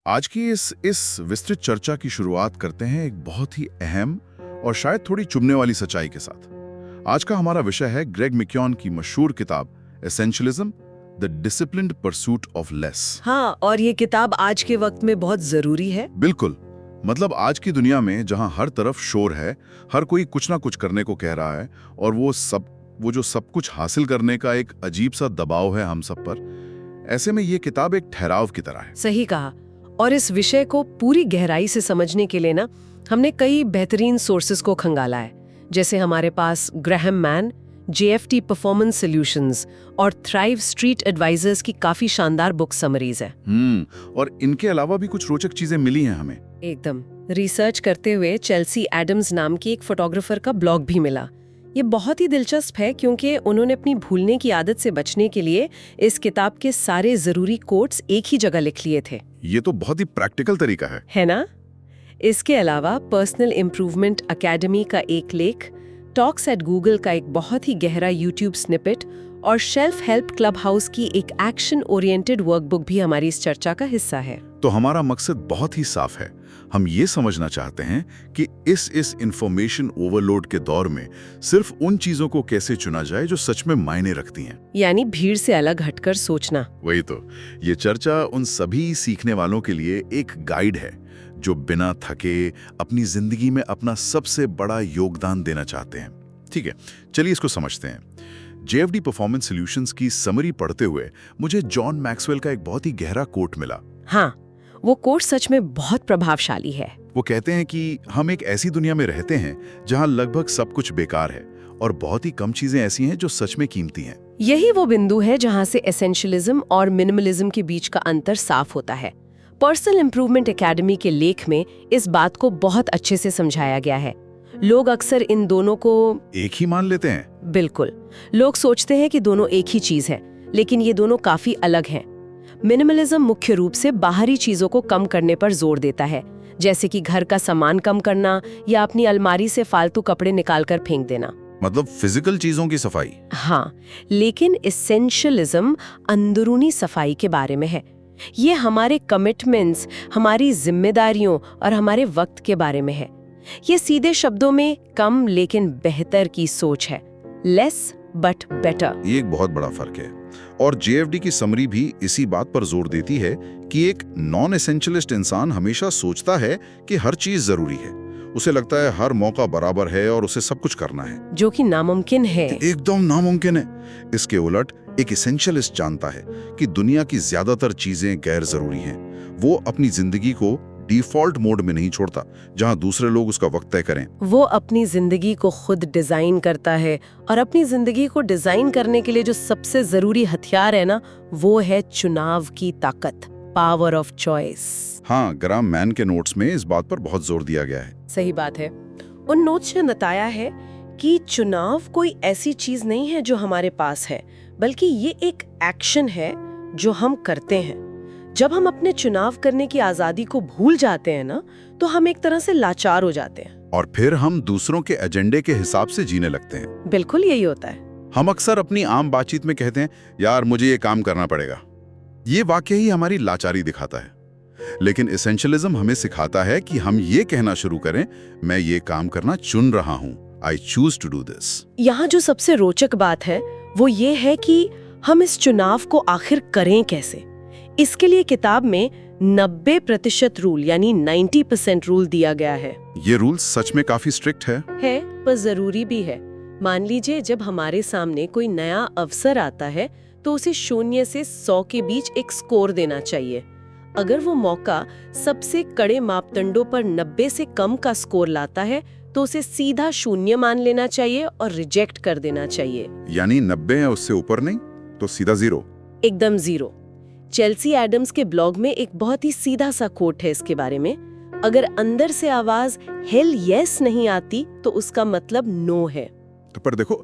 आज की इस विस्तृत चर्चा की शुरुआत करते हैं एक बहुत ही अहम और शायद थोड़ी चुभने वाली सच्चाई के साथ। आज का हमारा विषय है ग्रेग मैक्यून की मशहूर किताब essentialism, the disciplined pursuit of less. हाँ, और ये किताब आज के वक्त में बहुत जरूरी है। बिल्कुल, मतलब आज की दुनिया में जहां हर तरफ शोर है, हर कोई कुछ ना कुछ करने को कह रहा है और वो जो सब कुछ हासिल करने का एक अजीब सा दबाव है हम सब पर, ऐसे में ये किताब एक ठहराव की तरह है। सही कहा। और इस विषय को पूरी गहराई से समझने के लिए ना हमने कई बेहतरीन सोर्सेज को खंगाला है, जैसे हमारे पास Graham Man, JFT performance solutions और थ्राइव स्ट्रीट एडवाइजर्स की काफी शानदार बुक समरीज है। और इनके अलावा भी कुछ रोचक चीजें मिली हैं हमें। एकदम। रिसर्च करते हुए चेल्सी एडम्स नाम की एक फोटोग्राफर का ब्लॉग भी मिला। ये बहुत ही दिलचस्प है क्योंकि उन्होंने अपनी भूलने की आदत से बचने के लिए इस किताब के सारे जरूरी कोट्स एक ही जगह लिख लिए थे। ये तो बहुत ही प्रैक्टिकल तरीका है ना? इसके अलावा पर्सनल इम्प्रूवमेंट एकेडमी का एक लेख, टॉक्स एट गूगल का एक बहुत ही गहरा यूट्यूब स्निपेट और शेल्फ हेल्प क्लब हाउस की एक एक्शन ओरिएंटेड वर्कबुक भी हमारी इस चर्चा का हिस्सा है। तो हमारा मकसद बहुत ही साफ है। हम ये समझना चाहते हैं कि इस इंफॉर्मेशन ओवरलोड के दौर में सिर्फ उन चीजों को कैसे चुना जाए जो सच में मायने रखती हैं। यानी भीड़ से अलग हटकर सोचना। वही तो, ये चर्चा उन सभी सीखने वालों के लिए एक गाइड है जो बिना थके अपनी जिंदगी में अपना सबसे बड़ा योगदान देना चाहते हैं। ठीक है, चलिए इसको समझते हैं। JFD परफॉर्मेंस सॉल्यूशंस की समरी पढ़ते हुए मुझे जॉन मैक्सवेल का एक बहुत ही गहरा कोट मिला। हाँ, वो कोट सच में बहुत प्रभावशाली है। वो कहते हैं कि हम एक ऐसी दुनिया में रहते हैं जहां लगभग सब कुछ बेकार है और बहुत ही कम चीजें ऐसी हैं जो सच में कीमती हैं। यही वो बिंदु है जहां से एसेंशियलिज्म और मिनिमलिज्म के बीच का अंतर साफ होता है। पर्सनल इम्प्रूवमेंट एकेडमी के लेख में इस बात को बहुत अच्छे से समझाया गया है। लोग अक्सर इन दोनों को एक ही मान लेते हैं। बिल्कुल, लोग सोचते हैं कि दोनों एक ही चीज है, लेकिन ये दोनों काफी अलग हैं। मिनिमलिज्म मुख्य रूप से बाहरी चीजों को कम करने पर जोर देता है, जैसे कि घर का सामान कम करना या अपनी अलमारी से फालतू कपड़े निकालकर फेंक देना। मतलब फिजिकल चीजों की सफाई। हाँ, लेकिन एसेंशियलिज्म अंदरूनी सफाई के बारे में है। ये हमारे कमिटमेंट्स, हमारी जिम्मेदारियों और हमारे वक्त के बारे में है। ये सीधे शब्दों में कम लेकिन बेहतर की सोच है। Less but better. ये एक बहुत बड़ा फर्क है और JFD की समरी भी इसी बात पर जोर देती है कि एक नॉन एसेंशियलिस्ट इंसान हमेशा सोचता है कि हर चीज जरूरी है। उसे लगता है हर मौका बराबर है और उसे सब कुछ करना है, जो कि नामुमकिन है। एकदम नामुमकिन है। इसके उलट एक एसेंशियलिस्ट जानता है कि दुनिया की ज्यादातर चीजें गैर जरूरी हैं। वो अपनी जिंदगी को डिफॉल्ट मोड में नहीं छोड़ता जहां दूसरे लोग उसका वक्त तय करें। वो अपनी जिंदगी को खुद डिजाइन करता है और अपनी जिंदगी को डिजाइन करने के लिए जो सबसे जरूरी हथियार है ना, वो है चुनाव की ताकत, पावर ऑफ चॉइस। हाँ, ग्राहम मैन के नोट्स में इस बात पर बहुत जोर दिया गया है। सही बात है। उन नोट्स में बताया है कि चुनाव कोई ऐसी चीज नहीं है जो हमारे पास है, बल्कि ये एक एक्शन है जो हम करते हैं। जब हम अपने चुनाव करने की आजादी को भूल जाते हैं ना, तो हम एक तरह से लाचार हो जाते हैं और फिर हम दूसरों के एजेंडे के हिसाब से जीने लगते हैं। बिल्कुल यही होता है। हम अक्सर अपनी आम बातचीत में कहते हैं, यार मुझे ये काम करना पड़ेगा। ये वाकई ही हमारी लाचारी दिखाता है। लेकिन एसेंशियलिज्म हमें सिखाता है कि हम ये कहना शुरू करें, मैं ये काम करना चुन रहा हूं, I choose to do this। यहाँ जो सबसे रोचक बात है वो ये है कि हम इस चुनाव को आखिर करें कैसे। इसके लिए किताब में 90% रूल यानी 90% रूल दिया गया है। ये रूल सच में काफी स्ट्रिक्ट है पर जरूरी भी है। मान लीजिए जब हमारे सामने कोई नया अवसर आता है तो उसे 0 से 100 के बीच एक स्कोर देना चाहिए। अगर वो मौका सबसे कड़े मापदंडों पर 90 से कम का स्कोर लाता है तो उसे सीधा 0 मान लेना चाहिए और रिजेक्ट कर देना चाहिए। यानी 90 है उससे ऊपर नहीं तो सीधा 0। एकदम 0। चेल्सी एडम्स के ब्लॉग में एक बहुत ही सीधा सा कोट है इसके बारे में। अगर अंदर से आवाज हेल यस नहीं आती तो उसका मतलब नो है। तो पर देखो,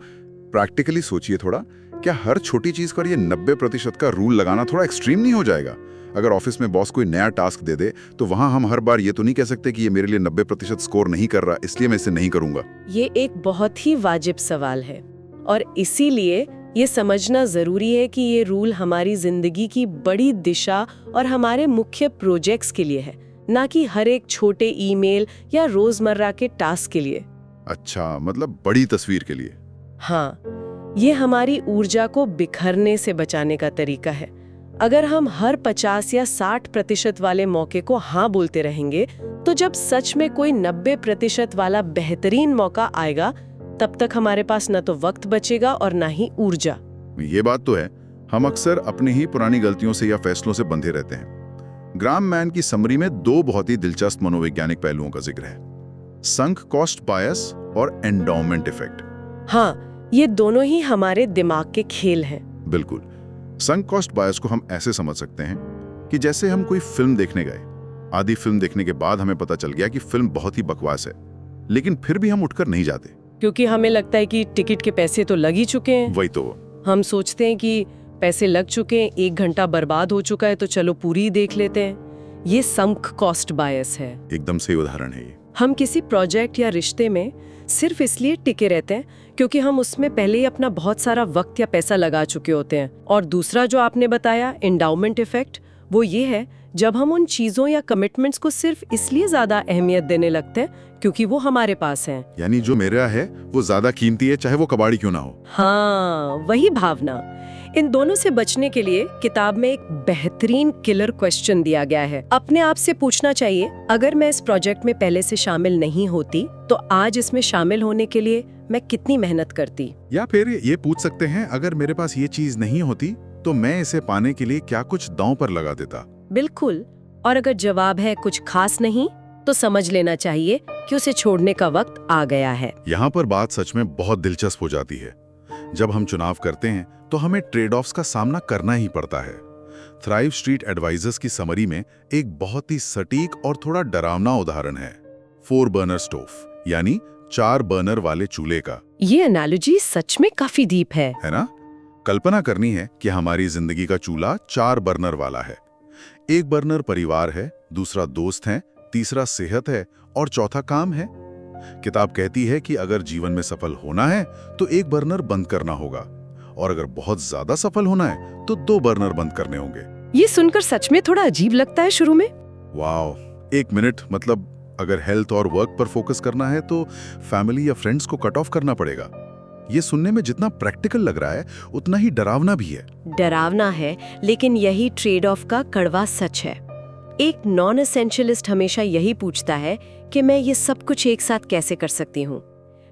प्रैक्टिकली सोचिए थोड़ा, क्या हर छोटी चीज पर ये 90% का रूल लगाना थोड़ा एक्सट्रीम नहीं हो जाएगा? अगर ऑफिस में बॉस कोई नया टास्क दे दे तो वहां हम हर बार ये तो नहीं कह सकते कि ये मेरे लिए 90% स्कोर नहीं कर रहा, इसलिए मैं इसे नहीं करूंगा। ये एक बहुत ही वाजिब सवाल है और इसीलिए ये समझना जरूरी है कि ये रूल हमारी जिंदगी की बड़ी दिशा और हमारे मुख्य प्रोजेक्ट्स के लिए है, ना कि हर एक छोटे ईमेल या रोजमर्रा के टास्क के लिए। अच्छा, मतलब बड़ी तस्वीर के लिए। हाँ, ये हमारी ऊर्जा को बिखरने से बचाने का तरीका है। अगर हम हर 50 या 60% वाले मौके को हाँ बोलते रहेंगे, तो जब सच में कोई 90% वाला बेहतरीन मौका आएगा, तब तक हमारे पास न तो वक्त बचेगा और ना ही ऊर्जा। ये बात तो है, हम अक्सर अपनी ही पुरानी गलतियों से या फैसलों से बंधे रहते हैं। ग्राम मैन की समरी में 2 बहुत ही दिलचस्प मनोवैज्ञानिक पहलुओं का जिक्र है, संक कॉस्ट बायस और एंडाउमेंट इफेक्ट। हाँ, ये दोनों ही हमारे दिमाग के खेल हैं। बिल्कुल। संक कॉस्ट बायस को हम ऐसे समझ सकते हैं कि जैसे हम कोई फिल्म देखने गए, आधी फिल्म देखने के बाद हमें पता चल गया कि फिल्म बहुत ही बकवास है, लेकिन फिर भी हम उठकर नहीं जाते, क्योंकि हमें लगता है कि टिकट के पैसे तो लग ही चुके हैं। वही तो। हम सोचते हैं कि पैसे लग चुके हैं, 1 घंटा बर्बाद हो चुका है, तो चलो पूरी ही देख लेते हैं। ये संक कॉस्ट बायस है। एकदम सही उदाहरण है ये। हम किसी प्रोजेक्ट या रिश्ते में सिर्फ इसलिए टिके रहते हैं क्योंकि हम उसमें पहले ही अपना बहुत सारा वक्त या पैसा लगा चुके होते हैं। और दूसरा जो आपने बताया, एंडाउमेंट इफेक्ट, वो ये है जब हम उन चीजों या कमिटमेंट्स को सिर्फ इसलिए ज्यादा अहमियत देने लगते हैं क्योंकि वो हमारे पास हैं। यानी जो मेरा है वो ज्यादा कीमती है, चाहे वो कबाड़ी क्यों ना हो। हाँ, वही भावना। इन दोनों से बचने के लिए किताब में एक बेहतरीन किलर क्वेश्चन दिया गया है। अपने आप से पूछना चाहिए, अगर मैं इस प्रोजेक्ट में पहले से शामिल नहीं होती तो आज इसमें शामिल होने के लिए मैं कितनी मेहनत करती। या फिर ये पूछ सकते हैं, अगर मेरे पास ये चीज नहीं होती तो मैं इसे पाने के लिए क्या कुछ दांव पर लगा देता। बिल्कुल। और अगर जवाब है कुछ खास नहीं, तो समझ लेना चाहिए कि उसे छोड़ने का वक्त आ गया है। यहाँ पर बात सच में बहुत दिलचस्प हो जाती है। जब हम चुनाव करते हैं तो हमें ट्रेड ऑफ्स का सामना करना ही पड़ता है। थ्राइव स्ट्रीट एडवाइजर्स की समरी में एक बहुत ही सटीक और थोड़ा डरावना उदाहरण है 4 बर्नर स्टोव, यानी 4 बर्नर वाले चूल्हे का। ये एनालॉजी सच में काफी डीप है ना? कल्पना करनी है कि हमारी जिंदगी का चूल्हा 4 बर्नर वाला है। एक बर्नर परिवार है, दूसरा दोस्त है, तीसरा सेहत है और चौथा काम है। किताब कहती है कि अगर जीवन में सफल होना है तो एक बर्नर बंद करना होगा, और अगर बहुत ज्यादा सफल होना है तो 2 बर्नर बंद करने होंगे। ये सुनकर सच में थोड़ा अजीब लगता है शुरू में। वाओ, 1 मिनट, मतलब अगर हेल्थ और वर्क पर फोकस करना है तो फैमिली या फ्रेंड्स को कट ऑफ करना पड़ेगा। ये सुनने में जितना प्रैक्टिकल लग रहा है उतना ही डरावना भी है। डरावना है, लेकिन यही ट्रेड ऑफ का कड़वा सच है। एक नॉन एसेंशियलिस्ट हमेशा यही पूछता है कि मैं ये सब कुछ एक साथ कैसे कर सकती हूँ,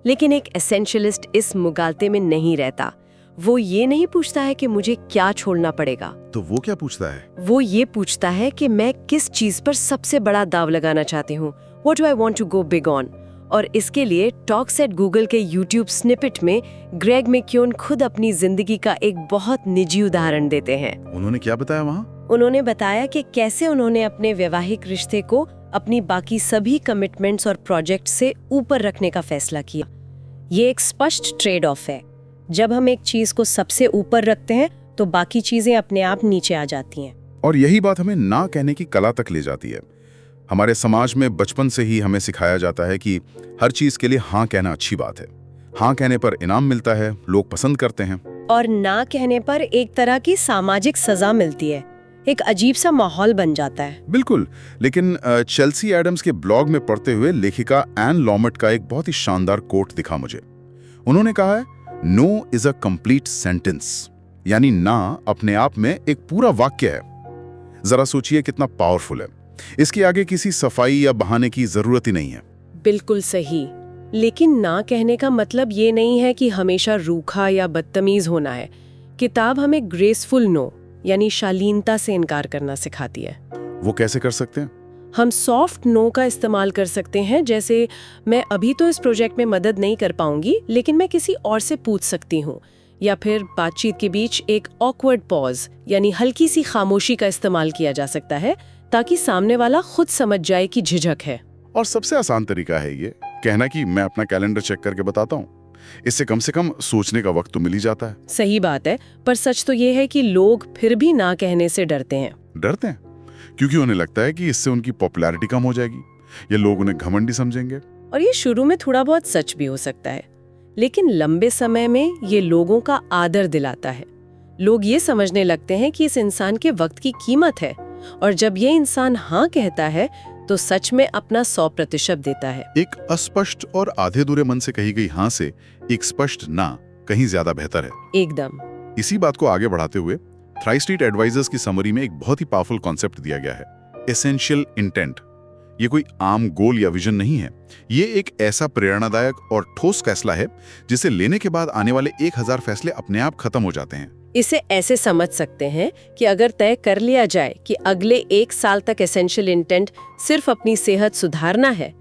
लेकिन एक एसेंशियलिस्ट इस मुगालते में नहीं रहता। वो ये नहीं पूछता है कि मुझे क्या छोड़ना पड़ेगा। तो वो क्या पूछता है? वो ये पूछता है कि मैं किस चीज पर सबसे बड़ा दाव लगाना चाहती हूँ। What do I want to go big on? और इसके लिए टॉक्स एट गूगल के YouTube स्निपेट में ग्रेग मैक्यून खुद अपनी जिंदगी का एक बहुत निजी उदाहरण देते हैं। उन्होंने क्या बताया वहाँ? उन्होंने बताया कि कैसे उन्होंने अपने वैवाहिक रिश्ते को अपनी बाकी सभी कमिटमेंट्स और प्रोजेक्ट से ऊपर रखने का फैसला किया। ये एक स्पष्ट ट्रेड ऑफ है। जब हम एक चीज को सबसे ऊपर रखते हैं तो बाकी चीजें अपने आप नीचे आ जाती हैं। और यही बात हमें ना कहने की कला तक ले जाती है। हमारे समाज में बचपन से ही हमें सिखाया जाता है कि हर चीज के लिए हाँ कहना अच्छी बात है। हाँ कहने पर इनाम मिलता है, लोग पसंद करते हैं, और ना कहने पर एक तरह की सामाजिक सजा मिलती है। एक अजीब सा माहौल बन जाता है। बिल्कुल। लेकिन चेल्सी एडम्स के ब्लॉग में पढ़ते हुए लेखिका एन लॉमट का एक बहुत ही शानदार कोट दिखा मुझे। उन्होंने कहा है, no is a complete sentence, यानी ना अपने आप में एक पूरा वाक्य है। जरा सोचिए कितना पावरफुल है। इसके आगे किसी सफाई या बहाने की जरूरत ही नहीं है। बिल्कुल सही। लेकिन ना कहने का मतलब ये नहीं है कि हमेशा रूखा या बदतमीज होना है। किताब हमें ग्रेसफुल नो, यानी शालीनता से इनकार करना सिखाती है। वो कैसे कर सकते हैं? हम सॉफ्ट नो का इस्तेमाल कर सकते हैं, जैसे मैं अभी तो इस प्रोजेक्ट में मदद नहीं कर पाऊंगी, लेकिन मैं किसी और से पूछ सकती हूँ। या फिर बातचीत के बीच एक ऑकवर्ड पॉज, यानी हल्की सी खामोशी का इस्तेमाल किया जा सकता है, ताकि सामने वाला खुद समझ जाए कि झिझक है। और सबसे आसान तरीका है ये कहना कि मैं अपना कैलेंडर चेक करके बताता हूँ। इससे कम से कम सोचने का वक्त तो मिल ही जाता है। सही बात है, पर सच तो ये है कि लोग फिर भी ना कहने से डरते हैं। डरते हैं क्योंकि उन्हें लगता है कि इससे उनकी पॉपुलैरिटी कम हो जाएगी या लोग उन्हें घमंडी समझेंगे। और ये शुरू में थोड़ा बहुत सच भी हो सकता है। लेकिन लंबे समय में ये लोगों का आदर दिलाता है। लोग ये समझने लगते हैं कि इस इंसान के वक्त की कीमत है, और जब ये इंसान हाँ कहता है तो सच में अपना 100% देता है। एक अस्पष्ट और आधे-अधूरे मन से कही गई हाँ से एक स्पष्ट ना कहीं ज्यादा बेहतर है। एकदम। इसी बात को आगे बढ़ाते हुए थ्राई स्ट्रीट एडवाइजर्स की समरी में एक बहुत ही पावरफुल कॉन्सेप्ट दिया गया है, एसेंशियल इंटेंट। ये कोई आम गोल या विजन नहीं है, ये एक ऐसा प्रेरणादायक और ठोस फैसला है जिसे लेने के बाद आने वाले 1000 फैसले अपने आप खत्म हो जाते हैं। इसे ऐसे समझ सकते हैं कि अगर तय कर लिया जाए कि अगले 1 साल तक एसेंशियल इंटेंट सिर्फ अपनी सेहत सुधारना है,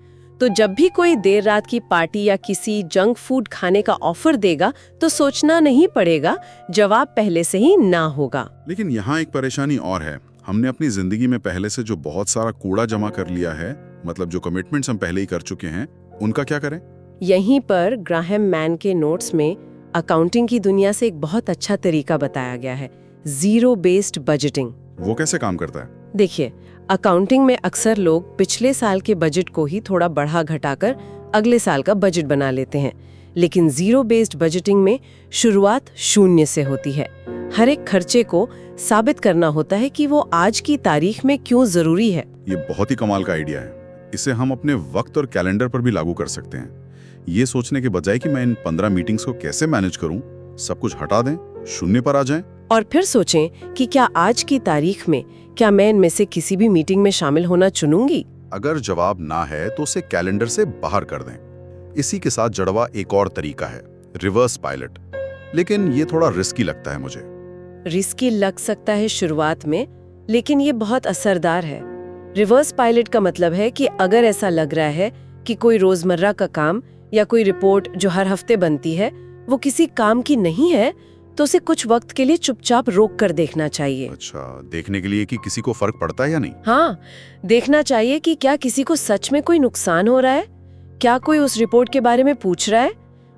तो जब भी कोई देर रात की पार्टी या किसी जंक फूड खाने का ऑफर देगा तो सोचना नहीं पड़ेगा, जवाब पहले से ही ना होगा। लेकिन यहाँ एक परेशानी और है, हमने अपनी जिंदगी में पहले से जो बहुत सारा कूड़ा जमा कर लिया है, मतलब जो कमिटमेंट्स हम पहले ही कर चुके हैं, उनका क्या करें? यहीं पर ग्राहम मैन के नोट्स में अकाउंटिंग की दुनिया से एक बहुत अच्छा तरीका बताया गया है, जीरो बेस्ड बजटिंग। वो कैसे काम करता है? देखिए, अकाउंटिंग में अक्सर लोग पिछले साल के बजट को ही थोड़ा बढ़ा घटाकर अगले साल का बजट बना लेते हैं, लेकिन जीरो बेस्ड बजटिंग में शुरुआत 0 से होती है। हर एक खर्चे को साबित करना होता है कि वो आज की तारीख में क्यों जरूरी है। ये बहुत ही कमाल का आइडिया है। इसे हम अपने वक्त और कैलेंडर पर भी लागू कर सकते हैं। ये सोचने के बजाय कि मैं इन 15 मीटिंग्स को कैसे मैनेज करूं, सब कुछ हटा दें, 0 पर आ जाएं। और फिर सोचें कि क्या आज की तारीख में क्या मैं इनमें से किसी भी मीटिंग में शामिल होना चुनूंगी। अगर जवाब ना है तो उसे कैलेंडर से बाहर कर दें। इसी के साथ जड़वा एक और तरीका है, रिवर्स पायलट, लेकिन ये थोड़ा रिस्की लगता है मुझे। रिस्की लग सकता है शुरुआत में, लेकिन ये बहुत असरदार है। रिवर्स पायलट का मतलब है कि अगर ऐसा लग रहा है कि कोई रोजमर्रा का काम या कोई रिपोर्ट जो हर हफ्ते बनती है वो किसी काम की नहीं है, तो उसे कुछ वक्त के लिए चुपचाप रोक कर देखना चाहिए। अच्छा, देखने के लिए कि किसी को फर्क पड़ता है या नहीं? हाँ, देखना चाहिए कि क्या किसी को सच में कोई नुकसान हो रहा है, क्या कोई उस रिपोर्ट के बारे में पूछ रहा है।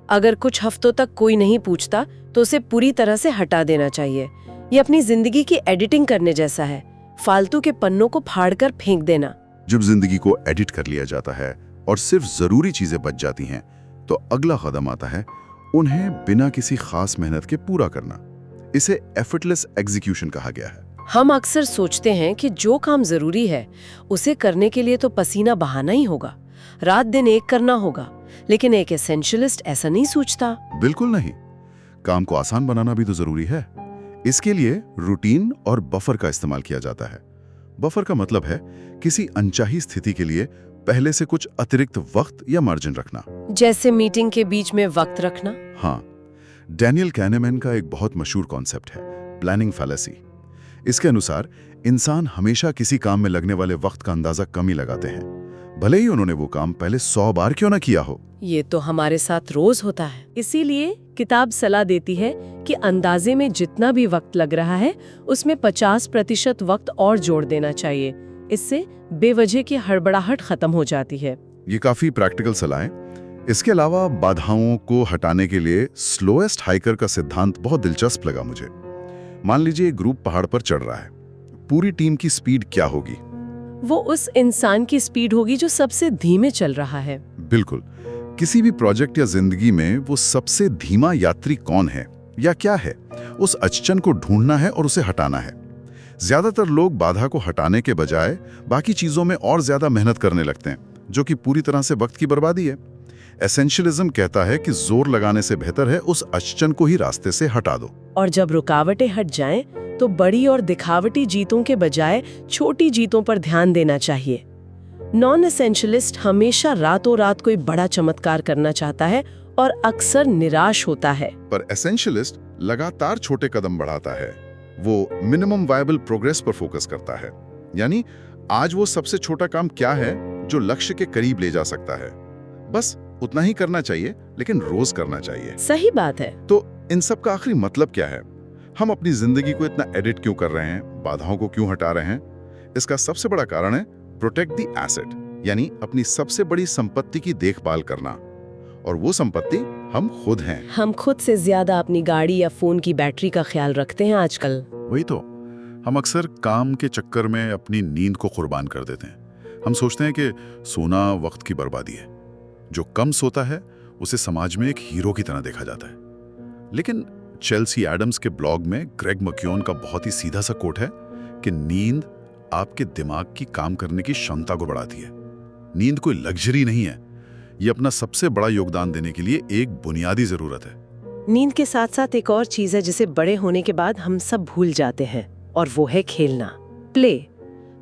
अगर कुछ हफ्तों तक कोई नहीं पूछता तो उसे पूरी तरह से हटा देना चाहिए। ये अपनी जिंदगी की एडिटिंग करने जैसा है, फालतू के पन्नों को फाड़कर फेंक देना। जब जिंदगी को एडिट कर लिया जाता है और सिर्फ जरूरी चीजें बच जाती हैं, तो अगला कदम आता है उन्हें बिना किसी खास मेहनत के पूरा करना। इसे एफर्टलेस एग्जीक्यूशन कहा गया है। हम अक्सर सोचते हैं कि जो काम जरूरी है उसे करने के लिए तो पसीना बहाना ही होगा, रात दिन एक करना होगा, लेकिन एक एसेंशियलिस्ट ऐसा नहीं सोचता। बिल्कुल नहीं, काम को आसान बनाना भी तो जरूरी है। इसके लिए रूटीन और बफर का इस्तेमाल किया जाता है। बफर का मतलब है किसी अनचाही स्थिति के लिए पहले से कुछ अतिरिक्त वक्त या मार्जिन रखना, जैसे मीटिंग के बीच में वक्त रखना। हाँ, डैनियल कैनेमैन का एक बहुत मशहूर कॉन्सेप्ट है, प्लानिंग फैलेसी। इसके अनुसार इंसान हमेशा किसी काम में लगने वाले वक्त का अंदाजा कम ही लगाते हैं, भले ही उन्होंने वो काम पहले 100 बार क्यों ना किया हो। ये तो हमारे साथ रोज होता है। इसीलिए किताब सलाह देती है कि अंदाजे में जितना भी वक्त लग रहा है उसमें 50% वक्त और जोड़ देना चाहिए। इससे बेवजह की हड़बड़ाहट खत्म हो जाती है। ये काफी प्रैक्टिकल सलाह है। इसके अलावा बाधाओं को हटाने के लिए स्लोएस्ट हाइकर का सिद्धांत बहुत दिलचस्प लगा मुझे। मान लीजिए एक ग्रुप पहाड़ पर चढ़ रहा है, पूरी टीम की स्पीड क्या होगी? वो उस इंसान की स्पीड होगी जो सबसे धीमे चल रहा है। बिल्कुल, किसी भी प्रोजेक्ट या जिंदगी में वो सबसे धीमा यात्री कौन है या क्या है, उस अड़चन को ढूंढना है और उसे हटाना है। ज्यादातर लोग बाधा को हटाने के बजाय बाकी चीजों में और ज्यादा मेहनत करने लगते हैं, जो कि पूरी तरह से वक्त की बर्बादी है। एसेंशियलिज्म कहता है कि जोर लगाने से बेहतर है उस अड़चन को ही रास्ते से हटा दो। और जब रुकावटें हट जाएं, तो बड़ी और दिखावटी जीतों के बजाय छोटी जीतों पर ध्यान देना चाहिए। नॉन एसेंशियलिस्ट हमेशा रातों रात कोई बड़ा चमत्कार करना चाहता है और अक्सर निराश होता है। पर एसेंशियलिस्ट लगातार छोटे कदम बढ़ाता है। वो मिनिमम वायबल प्रोग्रेस पर फोकस करता है, यानी आज वो सबसे छोटा काम क्या है जो लक्ष्य के करीब ले जा सकता है, बस उतना ही करना चाहिए, लेकिन रोज करना चाहिए। सही बात है। तो इन सब का आखिरी मतलब क्या है? हम अपनी जिंदगी को इतना एडिट क्यों कर रहे हैं, बाधाओं को क्यों हटा रहे हैं? इसका सबसे बड़ा कारण है प्रोटेक्ट द एसेट, यानी अपनी सबसे बड़ी संपत्ति की देखभाल करना। और वो संपत्ति हम खुद हैं। हम खुद से ज्यादा अपनी गाड़ी या फोन की बैटरी का ख्याल रखते हैं आजकल। वही तो, हम अक्सर काम के चक्कर में अपनी नींद को कुर्बान कर देते हैं। हम सोचते हैं कि सोना वक्त की बर्बादी है। जो कम सोता है उसे समाज में एक हीरो की तरह देखा जाता है। लेकिन चेल्सी एडम्स के ब्लॉग में ग्रेग मैक्यून का बहुत ही सीधा सा कोट है कि नींद आपके दिमाग की काम करने की क्षमता को बढ़ाती है। नींद कोई लग्जरी नहीं है, ये अपना सबसे बड़ा योगदान देने के लिए एक बुनियादी जरूरत है। नींद के साथ साथ एक और चीज है जिसे बड़े होने के बाद हम सब भूल जाते हैं, और वो है खेलना, प्ले।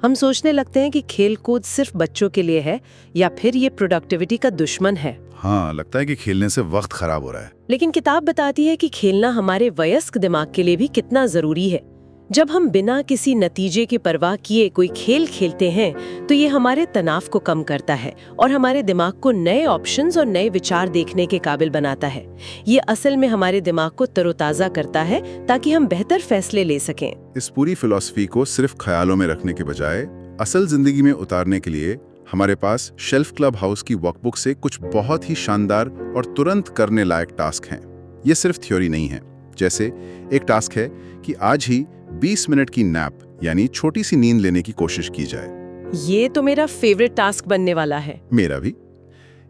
हम सोचने लगते हैं कि खेल कूद सिर्फ बच्चों के लिए है या फिर ये प्रोडक्टिविटी का दुश्मन है। हाँ, लगता है कि खेलने से वक्त खराब हो रहा है। लेकिन किताब बताती है कि खेलना हमारे वयस्क दिमाग के लिए भी कितना जरूरी है। जब हम बिना किसी नतीजे की परवाह किए कोई खेल खेलते हैं तो ये हमारे तनाव को कम करता है और हमारे दिमाग को नए ऑप्शंस और नए विचार देखने के काबिल बनाता है। ये असल में हमारे दिमाग को तरोताजा करता है ताकि हम बेहतर फैसले ले सकें। इस पूरी फिलॉसफी को सिर्फ ख्यालों में रखने के बजाय असल जिंदगी में उतारने के लिए हमारे पास शेल्फ क्लब हाउस की वर्कबुक से कुछ बहुत ही शानदार और तुरंत करने लायक टास्क हैं। ये सिर्फ थ्योरी नहीं है। जैसे एक टास्क है कि आज ही 20 मिनट की नैप यानी छोटी सी नींद लेने की कोशिश की जाए। ये तो मेरा फेवरेट टास्क बनने वाला है। मेरा भी।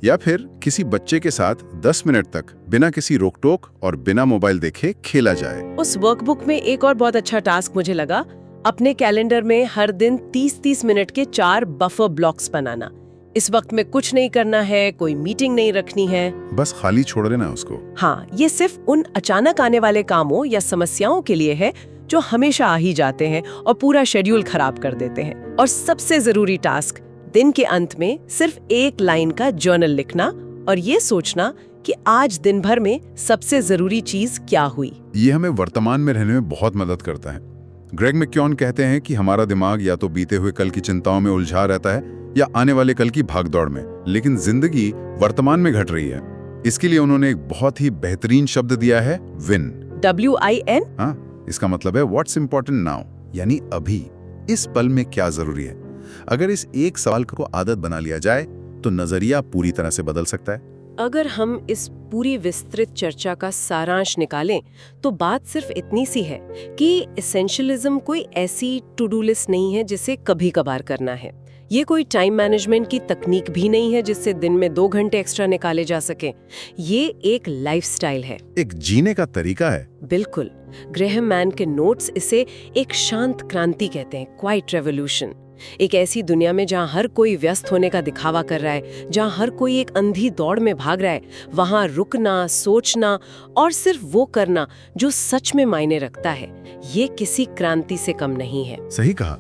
या फिर किसी बच्चे के साथ 10 मिनट तक बिना किसी रोक टोक और बिना मोबाइल देखे खेला जाए। उस वर्कबुक में एक और बहुत अच्छा टास्क मुझे लगा, अपने कैलेंडर में हर दिन 30-30 मिनट के 4 बफर ब्लॉक्स बनाना। इस वक्त में कुछ नहीं करना है, कोई मीटिंग नहीं रखनी है, बस खाली छोड़ देना उसको। हाँ, ये सिर्फ उन अचानक आने वाले कामों या समस्याओं के लिए है जो हमेशा आ ही जाते हैं और पूरा शेड्यूल खराब कर देते हैं। और सबसे जरूरी टास्क, दिन के अंत में सिर्फ एक लाइन का जर्नल लिखना और ये सोचना कि आज दिन भर में सबसे जरूरी चीज क्या हुई। ये हमें वर्तमान में रहने में बहुत मदद करता है। ग्रेग मैक्यून कहते हैं कि हमारा दिमाग या तो बीते हुए कल की चिंताओं में उलझा रहता है या आने वाले कल की भागदौड़ में, लेकिन जिंदगी वर्तमान में घट रही है। इसके लिए उन्होंने एक बहुत ही बेहतरीन शब्द दिया है, विन। WIN? हाँ, इसका मतलब है व्हाट्स इंपॉर्टेंट नाउ, यानी अभी, इस पल में क्या जरूरी है। अगर इस एक सवाल को आदत बना लिया जाए तो नजरिया पूरी तरह से बदल सकता है। अगर हम इस पूरी विस्तृत चर्चा का सारांश निकालें तो बात सिर्फ इतनी सी है कि एसेंशियलिज्म कोई ऐसी टू डू लिस्ट नहीं है जिसे कभी कभार करना है। ये कोई टाइम मैनेजमेंट की तकनीक भी नहीं है जिससे दिन में 2 घंटे एक्स्ट्रा निकाले जा सके। ये एक लाइफस्टाइल है, एक जीने का तरीका है। बिल्कुल। ग्रेहम मैन के नोट्स इसे एक शांत क्रांति कहते हैं, क्वाइट रेवोल्यूशन। एक ऐसी दुनिया में जहां हर कोई व्यस्त होने का दिखावा कर रहा है, जहां हर कोई एक अंधी दौड़ में भाग रहा है, वहां रुकना, सोचना और सिर्फ वो करना जो सच में मायने रखता है, ये किसी क्रांति से कम नहीं है। सही कहा।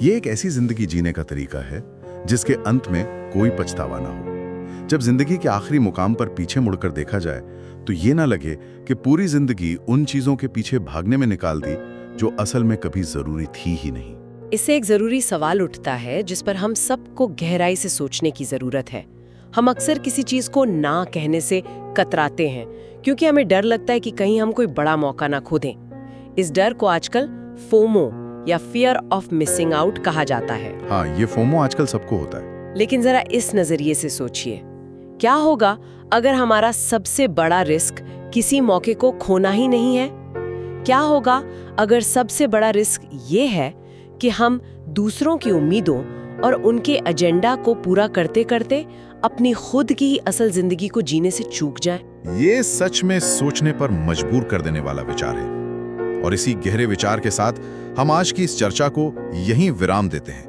ये एक ऐसी जिंदगी जीने का तरीका है जिसके अंत में कोई पछतावा ना हो। जब जिंदगी के आखिरी मुकाम पर पीछे मुड़कर देखा जाए तो ये ना लगे कि पूरी जिंदगी उन चीजों के पीछे भागने में निकाल दी जो असल में कभी जरूरी थी ही नहीं। इससे एक जरूरी सवाल उठता है जिस पर हम सबको गहराई से सोचने की जरूरत है। हम अक्सर किसी चीज को ना कहने से कतराते हैं क्योंकि हमें डर लगता है कि कहीं हम कोई बड़ा मौका ना खो दें। इस डर को आजकल फोमो या फियर ऑफ मिसिंग आउट कहा जाता है। हाँ, ये फोमो आजकल सबको होता है। लेकिन जरा इस नजरिए से सोचिए, क्या होगा अगर हमारा सबसे बड़ा रिस्क किसी मौके को खोना ही नहीं है? क्या होगा अगर सबसे बड़ा रिस्क ये है कि हम दूसरों की उम्मीदों और उनके एजेंडा को पूरा करते करते अपनी खुद की ही असल जिंदगी को जीने से चूक जाएं? ये सच में सोचने पर मजबूर कर देने वाला विचार है। और इसी गहरे विचार के साथ हम आज की इस चर्चा को यहीं विराम देते हैं।